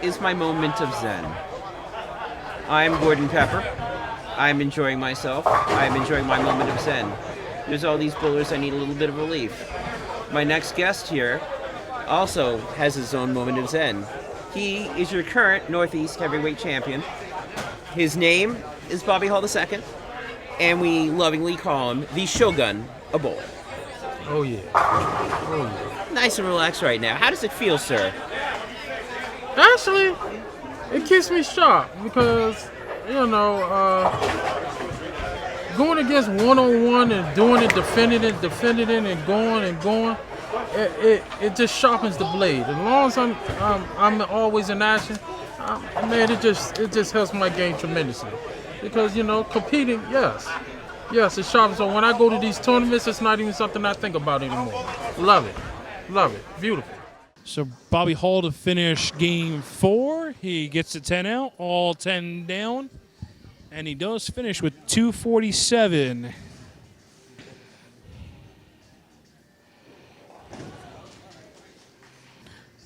is my moment of zen. I'm Gordon Pepper. I'm enjoying myself. I'm enjoying my moment of zen. There's all these bowlers I need a little bit of relief. My next guest here also has his own moment of zen. He is your current Northeast heavyweight champion. His name is Bobby Hall II, and we lovingly call him the Shogun of bowling. Oh yeah. Oh yeah. Nice and relaxed right now. How does it feel, sir? Actually, it keeps me sharp because, going against one-on-one and doing it, defending it, and going, it just sharpens the blade. As long as I'm always in action, man, it just helps my game tremendously. Because competing, yes, it sharpens. So when I go to these tournaments, it's not even something I think about anymore. Love it, beautiful. So Bobby Hall to finish game 4. He gets the 10 out, all 10 down. And he does finish with 247.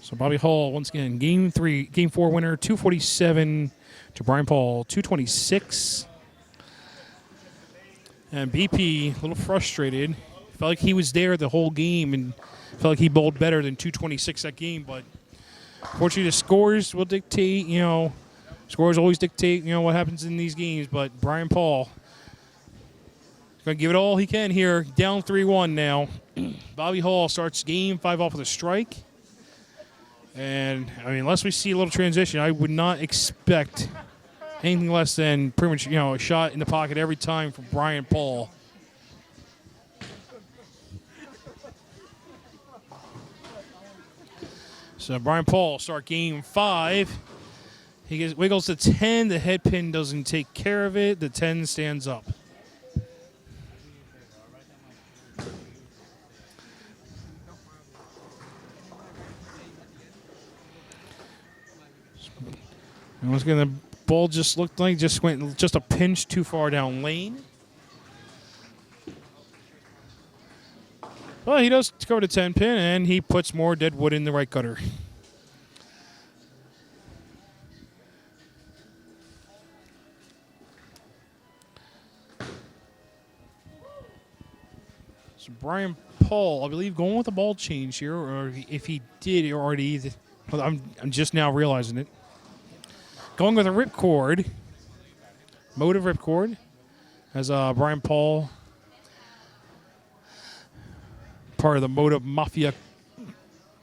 So Bobby Hall, once again, game 4 winner, 247 to Brian Paul, 226. And BP, a little frustrated. Felt like he was there the whole game and felt like he bowled better than 226 that game. But fortunately, the scores will dictate, scores always dictate, what happens in these games. But Brian Paul is going to give it all he can here. Down 3-1 now. Bobby Hall starts game 5 off with a strike. And, unless we see a little transition, I would not expect anything less than pretty much, a shot in the pocket every time for Brian Paul. So Brian Paul start game 5. He wiggles to 10. The head pin doesn't take care of it. The 10 stands up. And once again, the ball just looked like went just a pinch too far down lane. Well, he does cover the 10 pin, and he puts more dead wood in the right gutter. So Brian Paul, I believe, going with a ball change here, or if he did already, I'm just now realizing it. Going with a ripcord, motive ripcord, as Brian Paul, part of the Motive Mafia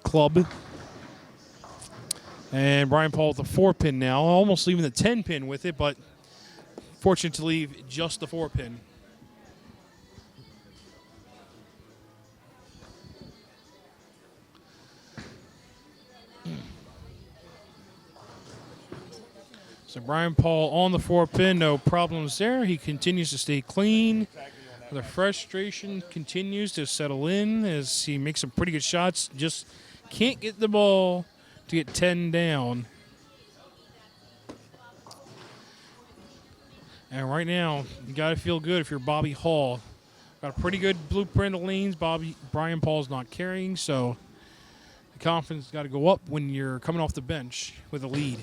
Club. And Brian Paul with the 4-pin now, almost leaving the 10-pin with it, but fortunate to leave just the 4-pin. So Brian Paul on the 4-pin, no problems there. He continues to stay clean. The frustration continues to settle in as he makes some pretty good shots. Just can't get the ball to get 10 down. And right now, you got to feel good if you're Bobby Hall. Got a pretty good blueprint of lanes. Brian Paul's not carrying, so the confidence got to go up when you're coming off the bench with a lead.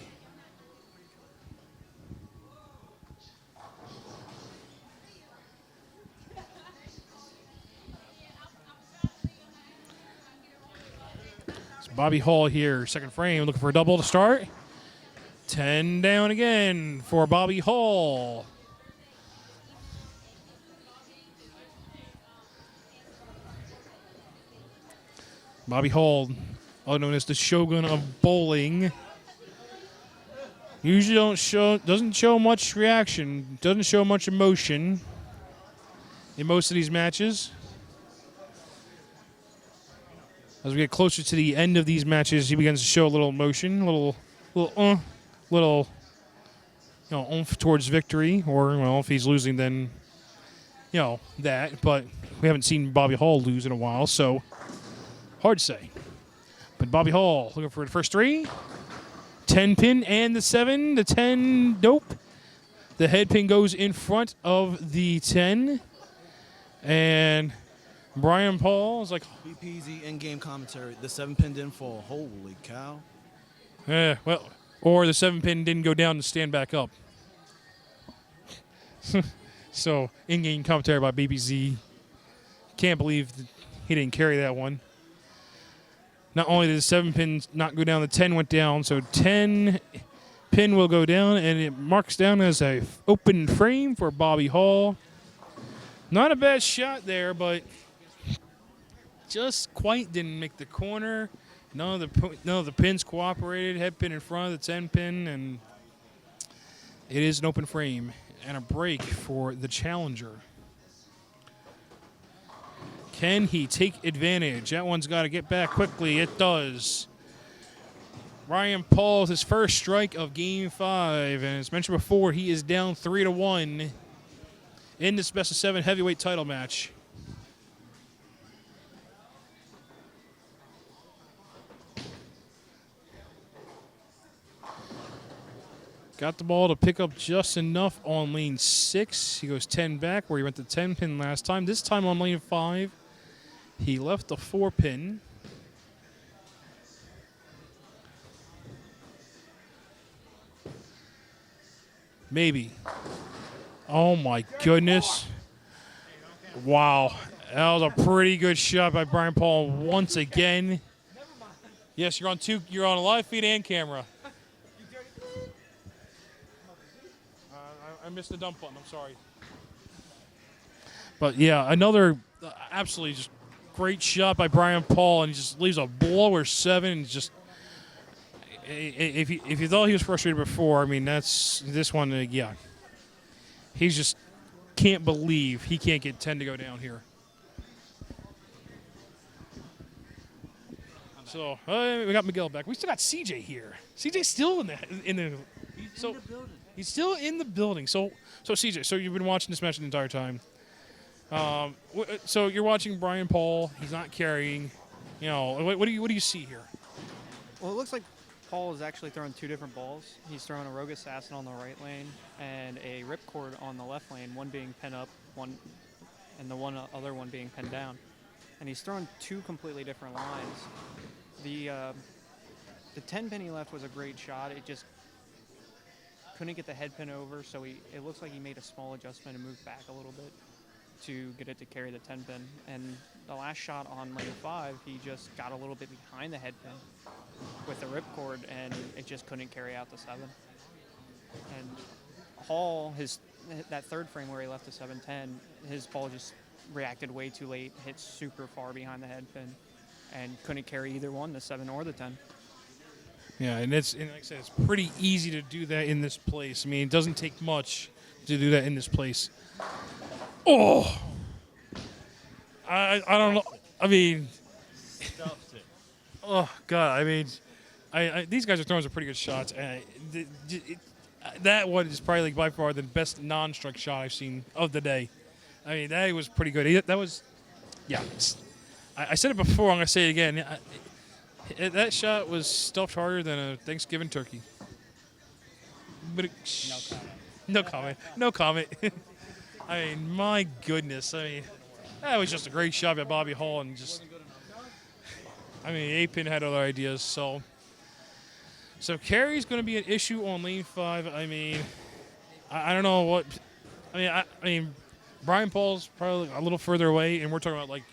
Bobby Hall here, second frame, looking for a double to start. 10 down again for Bobby Hall. Bobby Hall, also known as the Shogun of bowling. Usually doesn't show much reaction, doesn't show much emotion in most of these matches. As we get closer to the end of these matches, he begins to show a little emotion, little oomph towards victory. Or, well, if he's losing, then, that. But we haven't seen Bobby Hall lose in a while, so hard to say. But Bobby Hall looking for the first 3. 10 pin and the 7. The 10, nope. The head pin goes in front of the 10. And Brian Paul is like, BPZ in-game commentary. The 7 pin didn't fall. Holy cow. Yeah, well, or the 7-pin didn't go down to stand back up. So, in-game commentary by BBZ. Can't believe he didn't carry that one. Not only did the 7-pin not go down, the 10 went down. So 10 pin will go down, and it marks down as a open frame for Bobby Hall. Not a bad shot there, but just quite didn't make the corner. None of the pins cooperated. Head pin in front of the 10 pin, and it is an open frame and a break for the challenger. Can he take advantage? That one's got to get back quickly. It does. Brian Paul with his first strike of Game 5. And as mentioned before, he is down 3-1 in this best of 7 heavyweight title match. Got the ball to pick up just enough on lane 6. He goes 10 back where he went to 10 pin last time. This time on lane 5, he left the 4 pin. Maybe. Oh my goodness. Wow. That was a pretty good shot by Brian Paul once again. Yes, you're on a live feed and camera. I missed the dump button. I'm sorry. But yeah, another absolutely just great shot by Brian Paul, and he just leaves a blower 7. And just if you thought he was frustrated before, I mean that's this one. Yeah, he's just can't believe he can't get 10 to go down here. So we got Miguel back. We still got CJ here. CJ's still in the. He's still in the building. So CJ, so you've been watching this match the entire time. So you're watching Brian Paul. He's not carrying. You know, what do you see here? Well, it looks like Paul is actually throwing 2 different balls. He's throwing a Rogue Assassin on the right lane and a Ripcord on the left lane. One being pin up, and the other one being pin down. And he's throwing 2 completely different lines. The 10 pin he left was a great shot. It just couldn't get the head pin over, so it looks like he made a small adjustment and moved back a little bit to get it to carry the 10 pin. And the last shot on lane 5, he just got a little bit behind the head pin with the ripcord, and it just couldn't carry out the 7. And Hall, that 3rd frame where he left the 7-10, his ball just reacted way too late, hit super far behind the head pin, and couldn't carry either one, the 7 or the 10. Yeah, and like I said, it's pretty easy to do that in this place. I mean, it doesn't take much to do that in this place. Oh, I don't know. I mean, oh God. I mean, these guys are throwing some pretty good shots. That one is probably by far the best non-strike shot I've seen of the day. I mean, that was pretty good. That was, yeah. I said it before. I'm gonna say it again. That shot was stuffed harder than a Thanksgiving turkey. But no comment. No comment. I mean, my goodness. I mean, that was just a great shot by Bobby Hall, and just, I mean, A-Pin had other ideas. So carry's going to be an issue on lane 5. I mean, I don't know what. I mean, Brian Paul's probably a little further away, and we're talking about like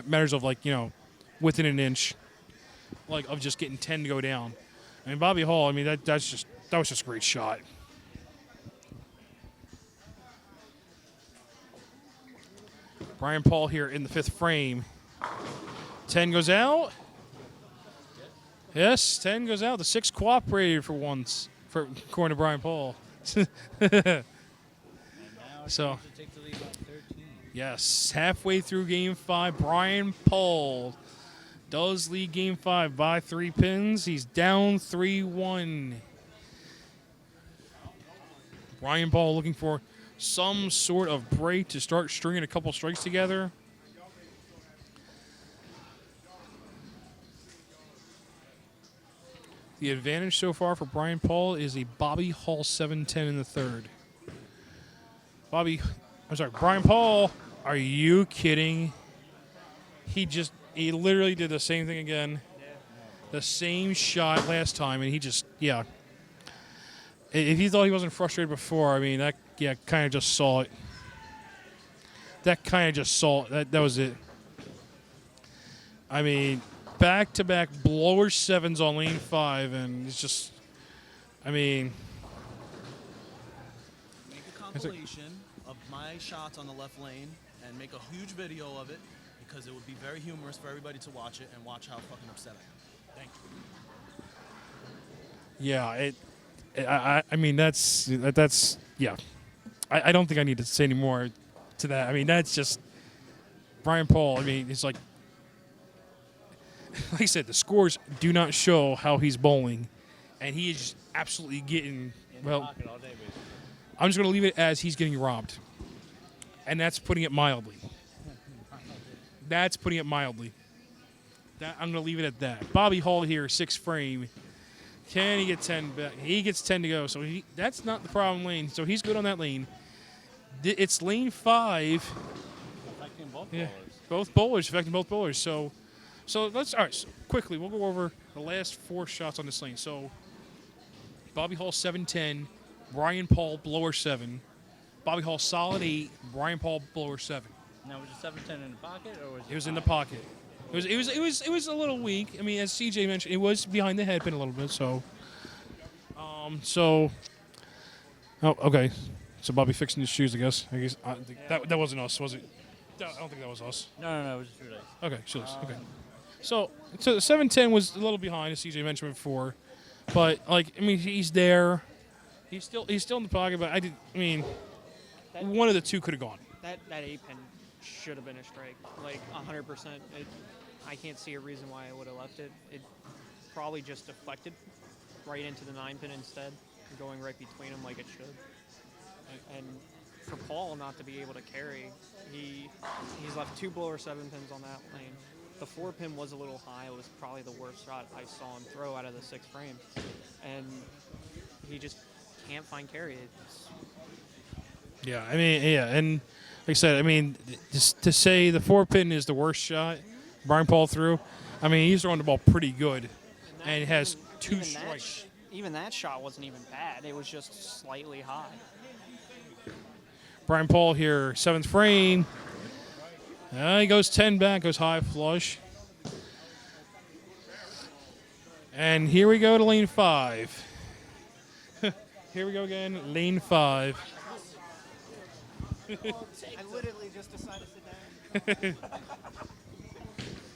matters of like, you know, within an inch. Like of just getting 10 to go down. I mean, Bobby Hall, I mean, that was just a great shot. Brian Paul here in the 5th frame. 10 goes out. Yes, 10 goes out. The 6 cooperated for once, according to Brian Paul. So, yes, halfway through Game 5, Brian Paul does lead Game 5 by 3 pins. He's down 3-1. Brian Paul looking for some sort of break to start stringing a couple strikes together. The advantage so far for Brian Paul is a Bobby Hall 7-10 in the 3rd. Brian Paul, are you kidding? He literally did the same thing again. The same shot last time, and he just, yeah. If you thought he wasn't frustrated before, I mean, kind of just saw it. That was it. I mean, back-to-back blower sevens on lane 5, and it's just, I mean. Make a compilation of my shots on the left lane and make a huge video of it because it would be very humorous for everybody to watch it and watch how fucking upset I am. Thank you. Yeah, I mean, that's yeah. I don't think I need to say any more to that. I mean, that's just Brian Paul. I mean, it's like I said, the scores do not show how he's bowling, and he is just absolutely getting, well, I'm just going to leave it as he's getting robbed, and that's putting it mildly. I'm going to leave it at that. Bobby Hall here, 6th frame. Can he get 10 back? He gets 10 to go, so that's not the problem lane. So he's good on that lane. It's lane 5. Affecting both Yeah, bowlers. both bowlers, affecting both bowlers. So let's, all right, so quickly, we'll go over the last 4 shots on this lane. So Bobby Hall 7-10, Brian Paul blower 7, Bobby Hall solid 8, Brian Paul blower 7. Now, was it 7-10 in the pocket, or was it? It was in the pocket. It was a little weak. I mean, as CJ mentioned, it was behind the headpin a little bit. So, oh, okay. So Bobby fixing his shoes, I guess. That wasn't us, was it? No, I don't think that was us. No, it was just 2 days. Okay, shoes. Okay. So 7-10 was a little behind, as CJ mentioned before, but like, I mean, he's there. He's still in the pocket, but one of the two could have gone. That 8-pin should have been a strike, like 100%. I can't see a reason why I would have left it. It probably just deflected right into the 9-pin instead, going right between them like it should. And for Paul not to be able to carry, he's left 2 blower 7-pins on that lane. The 4-pin was a little high. It was probably the worst shot I saw him throw out of the 6th frame. And he just can't find carry. Yeah, I mean, yeah, and like I said, I mean, just to say the 4-pin is the worst shot Brian Paul threw, I mean, he's throwing the ball pretty good, and it has 2 strikes. Even that shot wasn't even bad. It was just slightly high. Brian Paul here, 7th frame. He goes 10 back, goes high flush. And here we go to lane 5. Here we go again, lane 5. I literally just decided to sit down.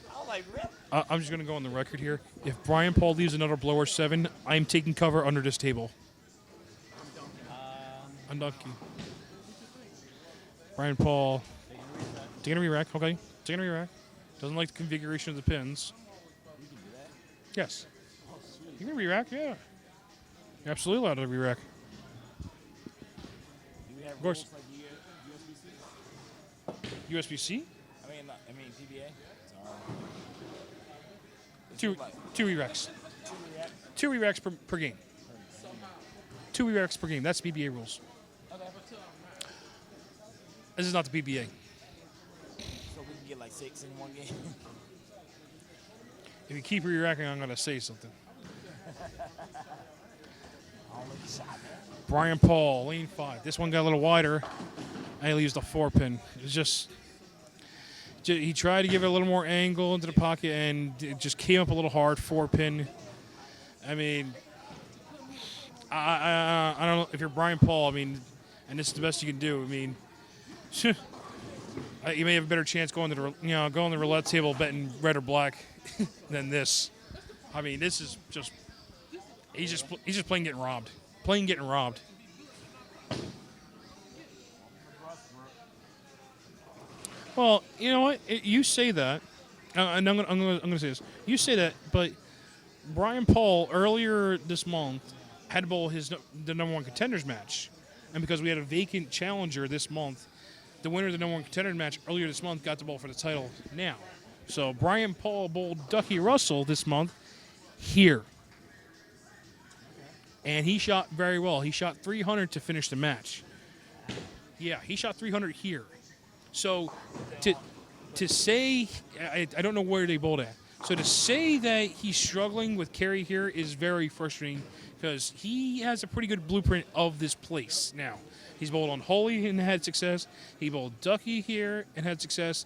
I was like, rip. I'm just going to go on the record here. If Brian Paul leaves another blower 7, I'm taking cover under this table. I'm dunking. Brian Paul. Taking a re-rack, okay. Taking a re-rack. Doesn't like the configuration of the pins. Yes. You can re-rack, yeah. You're absolutely allowed to re-rack. Of course. USB-C? I mean, PBA. Two re-racks. 2 re-racks per game. 2 re-racks per game. That's BBA rules. This is not the PBA. So we can get like 6 in one game. If you keep re-racking, I'm going to say something. Brian Paul, lane 5. This one got a little wider, and he used the 4-pin. It's just he tried to give it a little more angle into the pocket, and it just came up a little hard. 4-pin. I mean, I don't know if you're Brian Paul. I mean, and this is the best you can do. I mean, you may have a better chance going to the roulette table betting red or black than this. I mean, this is just he's just playing getting robbed. Playing getting robbed. Well, you know what? You say that, and I'm gonna say this. You say that, but Brian Paul earlier this month had to bowl the number 1 contenders match, and because we had a vacant challenger this month, the winner of the number 1 contender match earlier this month got the bowl for the title now. So Brian Paul bowled Ducky Russell this month here. And he shot very well. He shot 300 to finish the match. Yeah, he shot 300 here. So to say, I don't know where they bowled at, So to say that he's struggling with carry here is very frustrating because he has a pretty good blueprint of this place now. He's bowled on Holy and had success. He bowled Ducky here and had success.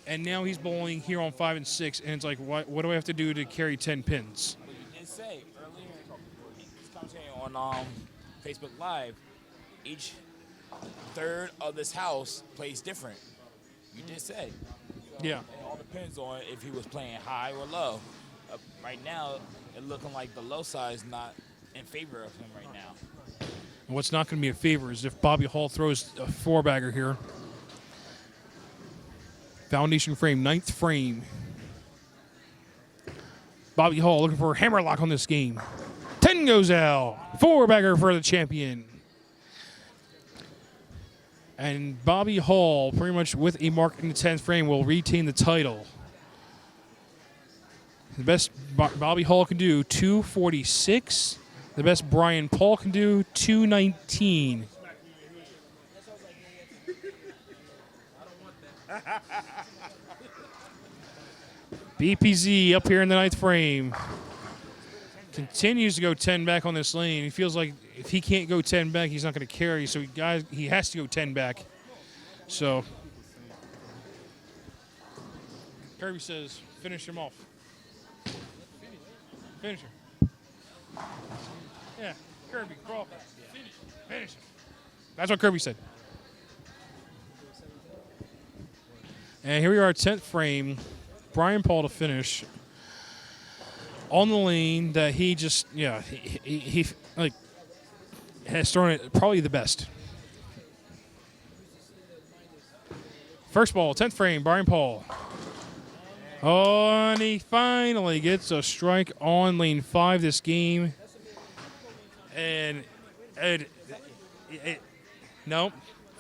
And now he's bowling here on 5 and 6. And it's like, what do I have to do to carry 10 pins? But you did say earlier, he's commentating on Facebook Live, each third of this house plays different. You did say. Yeah. It all depends on if he was playing high or low. Right now, it's looking like the low side is not in favor of him right now. And what's not going to be a favor is if Bobby Hall throws a 4-bagger here. Foundation frame, 9th frame. Bobby Hall looking for a hammerlock on this game. 10 goes out. 4-bagger for the champion. And Bobby Hall, pretty much with a mark in the 10th frame, will retain the title. The best Bobby Hall can do, 246. The best Brian Paul can do, 219. BPZ up here in the 9th frame. Continues to go 10 back on this lane. He feels like if he can't go 10 back, he's not going to carry. So he has to go 10 back. So Kirby says, finish him off. Finish him. Yeah, Kirby, crawl. Finish him. That's what Kirby said. And here we are, 10th frame. Brian Paul to finish on the lane that he just, he like has thrown it probably the best. First ball, 10th frame, Brian Paul. Oh, and he finally gets a strike on lane 5 this game. And no,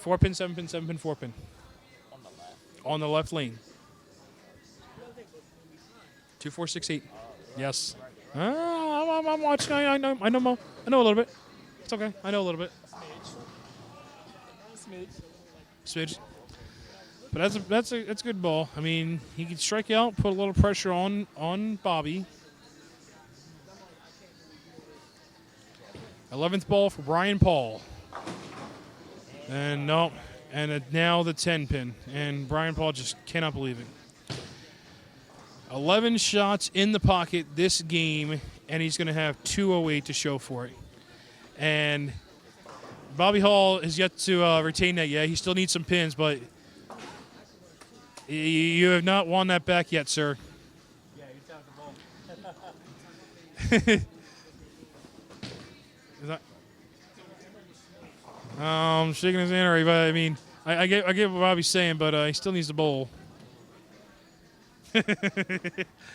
4-pin, 7-pin, 7-pin, 4-pin. On the left lane. 2, 4, 6, 8. Yes. I'm watching. I know a little bit. It's okay. I know a little bit. Smidge. But that's a good ball. I mean, he can strike out, put a little pressure on Bobby. 11th ball for Brian Paul. And no, and now the 10-pin. And Brian Paul just cannot believe it. 11 shots in the pocket this game, and he's going to have 208 to show for it. And Bobby Hall has yet to retain that yet. He still needs some pins, but you have not won that back yet, sir. Yeah, you talked the ball. Shaking his hand, but I mean, I get what Bobby's saying, but he still needs the bowl.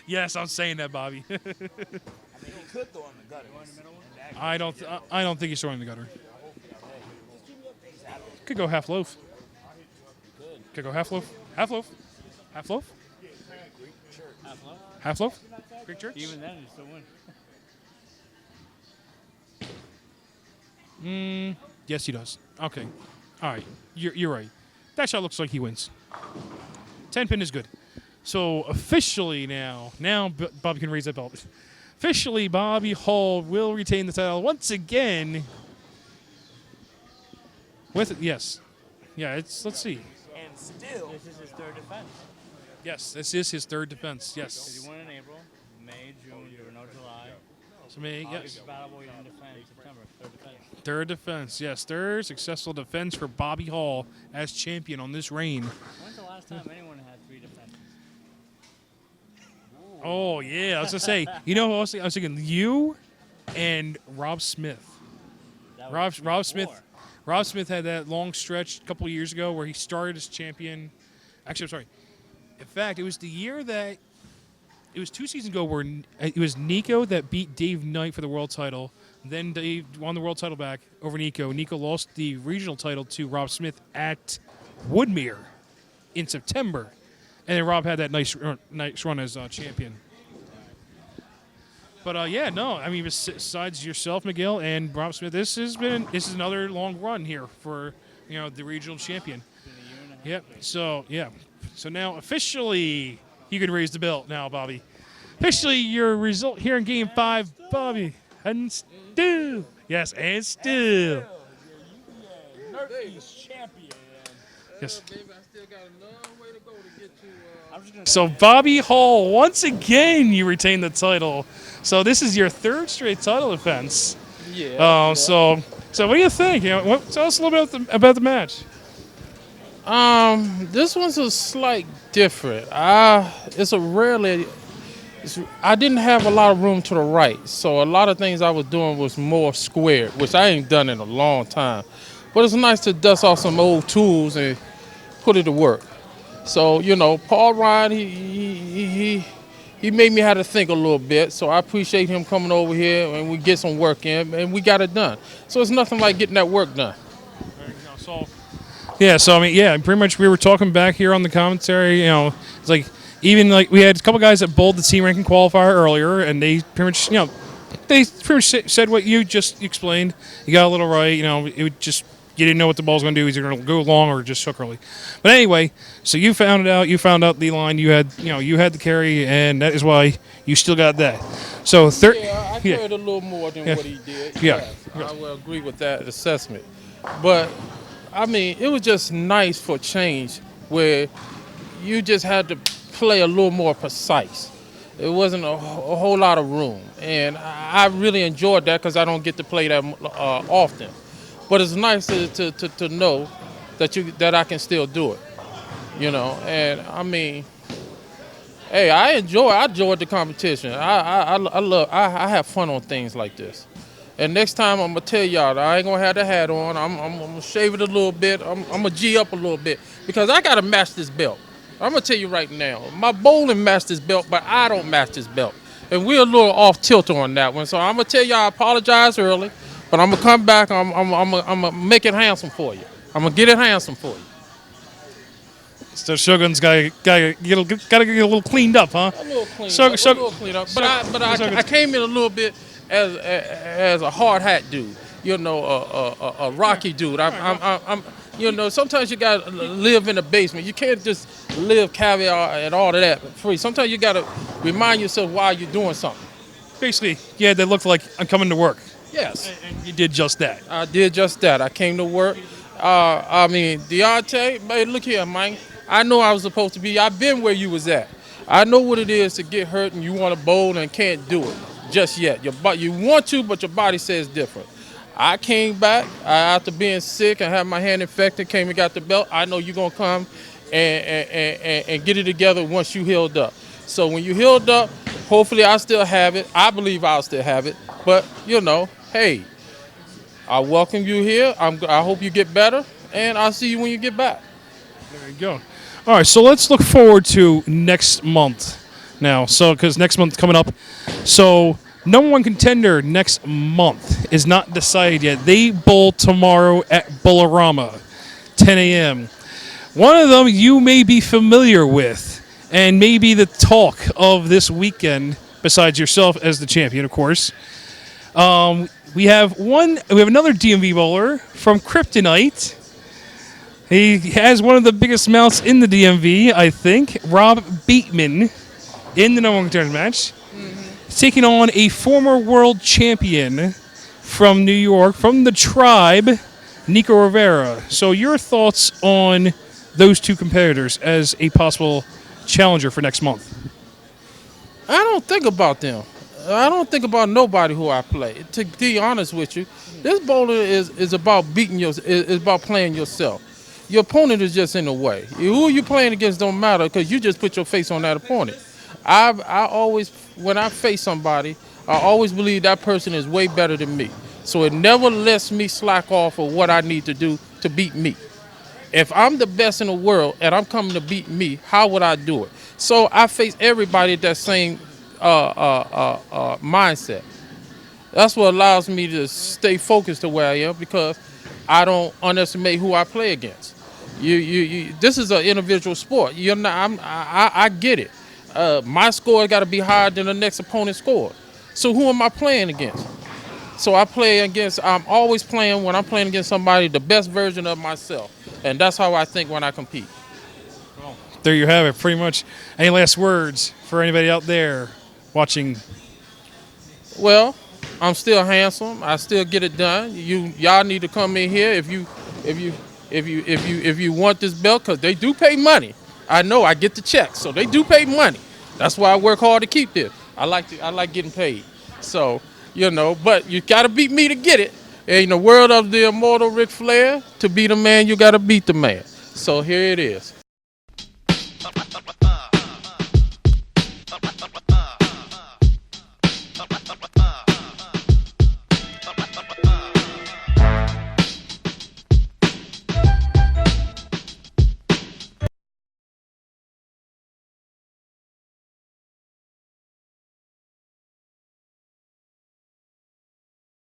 Yes, I'm saying that, Bobby. I mean, he could throw in the gutter. I don't think he's throwing in the gutter. Could go half loaf. Could go half loaf. Half loaf. Half loaf. Half loaf. Greek church. Even then, you still win. Yes, he does. Okay. All right. You're right. That shot looks like he wins. 10-pin is good. So officially now Bobby can raise that belt. Officially, Bobby Hall will retain the title once again. Yes. Yeah, let's see. And still, This is his third defense. Yes, this is his third defense. Yes. He won in April, May, June, there were no July. So May, yes. August battle, he didn't defend in September. Third defense. Third defense. Yes, third successful defense for Bobby Hall as champion on this reign. When's the last time anyone had 3 defenses? Oh, yeah. I was going to say, you know who else? I was thinking you and Rob Smith. That was Rob Smith. before. Rob Smith had that long stretch a couple of years ago where he started as champion. Actually, I'm sorry. In fact, it was the year that it was 2 seasons ago where it was Nico that beat Dave Knight for the world title. Then Dave won the world title back over Nico. Nico lost the regional title to Rob Smith at Woodmere in September. And then Rob had that nice run as champion. But I mean, besides yourself, Miguel, and Rob Smith, this is another long run here for the regional champion. Yep. So now officially you can raise the belt now, Bobby. Officially, your result here in Game 5, Bobby and Stu. Yes, and Stu. Northeast champion. Yes. Baby, I still got a long way to go to get to. I'm just gonna So Bobby Hall, once again, you retain the title. So this is your third straight title defense. Yeah. So what do you think? Tell us a little bit about the match. This one's a slight different. It's a rarely. I didn't have a lot of room to the right, so a lot of things I was doing was more squared, which I ain't done in a long time. But it's nice to dust off some old tools and put it to work. So Paul Ryan, he made me have to think a little bit. So I appreciate him coming over here and we get some work in, and we got it done. So it's nothing like getting that work done. Pretty much we were talking back here on the commentary. It's like even like we had a couple guys that bowled the team ranking qualifier earlier, and they pretty much said what you just explained. You got a little right. It would just. You didn't know what the ball's going to do. Is it going to go long or just hook early? But anyway, so you found it out. You found out the line. You had the carry, and that is why you still got that. So I carried a little more than what he did. Yeah. I will agree with that assessment. But I mean, it was just nice for change where you just had to play a little more precise. It wasn't a whole lot of room, and I really enjoyed that because I don't get to play that often. But it's nice to know that I can still do it, And I mean, hey, I enjoyed the competition. I have fun on things like this. And next time I'm gonna tell y'all, I ain't gonna have the hat on. I'm gonna shave it a little bit. I'm gonna G up a little bit because I gotta match this belt. I'm gonna tell you right now, my bowling matched this belt, but I don't match this belt, and we're a little off tilter on that one. So I'm gonna tell y'all, I apologize early. But I'm gonna come back. I'm gonna make it handsome for you. I'm gonna get it handsome for you. So Shogun's gotta get a little cleaned up, huh? A little cleaned up. But I came in a little bit as a hard hat dude. A rocky dude. I'm sometimes you gotta live in the basement. You can't just live caviar and all of that free. Sometimes you gotta remind yourself why you're doing something. Basically, yeah, they look like I'm coming to work. Yes. And you did just that. I did just that. I came to work. Deontay, man, look here, man. I know I was supposed to be. I've been where you was at. I know what it is to get hurt and you want to bowl and can't do it just yet. You want to, but your body says different. I came back after being sick and had my hand infected, came and got the belt. I know you're going to come and get it together once you healed up. So when you healed up, hopefully I still have it. I believe I'll still have it. But, hey, I welcome you here. I hope you get better, and I'll see you when you get back. There you go. All right, so let's look forward to next month now. So, because next month's coming up. So, number one contender next month is not decided yet. They bowl tomorrow at Bullarama, 10 a.m. One of them you may be familiar with, and maybe the talk of this weekend, besides yourself as the champion, of course. We have another DMV bowler from Kryptonite. He has one of the biggest mouths in the DMV, I think. Rob Bateman in the number one contender match. He's taking on a former world champion from New York, from the Tribe, Nico Rivera. So your thoughts on those two competitors as a possible challenger for next month? I don't think about them. I don't think about nobody who I play. To be honest with you, this bowling is about is about playing yourself. Your opponent is just in the way. Who you playing against don't matter because you just put your face on that opponent. I always, when I face somebody, I always believe that person is way better than me. So it never lets me slack off of what I need to do to beat me. If I'm the best in the world and I'm coming to beat me, how would I do it? So I face everybody at that same mindset. That's what allows me to stay focused to where I am because I don't underestimate who I play against. This is an individual sport. I get it. My score got to be higher than the next opponent's score. So who am I playing against? So I'm always playing, when I'm playing against somebody, the best version of myself. And that's how I think when I compete. Well, there you have it, pretty much. Any last words for anybody out there watching. Well, I'm still handsome. I still get it done. Y'all need to come in here if you want this belt, because they do pay money. I know I get the checks, so they do pay money. That's why I work hard to keep this. I like getting paid. So, but you gotta beat me to get it. In the world of the immortal Ric Flair, to be the man, you gotta beat the man. So here it is.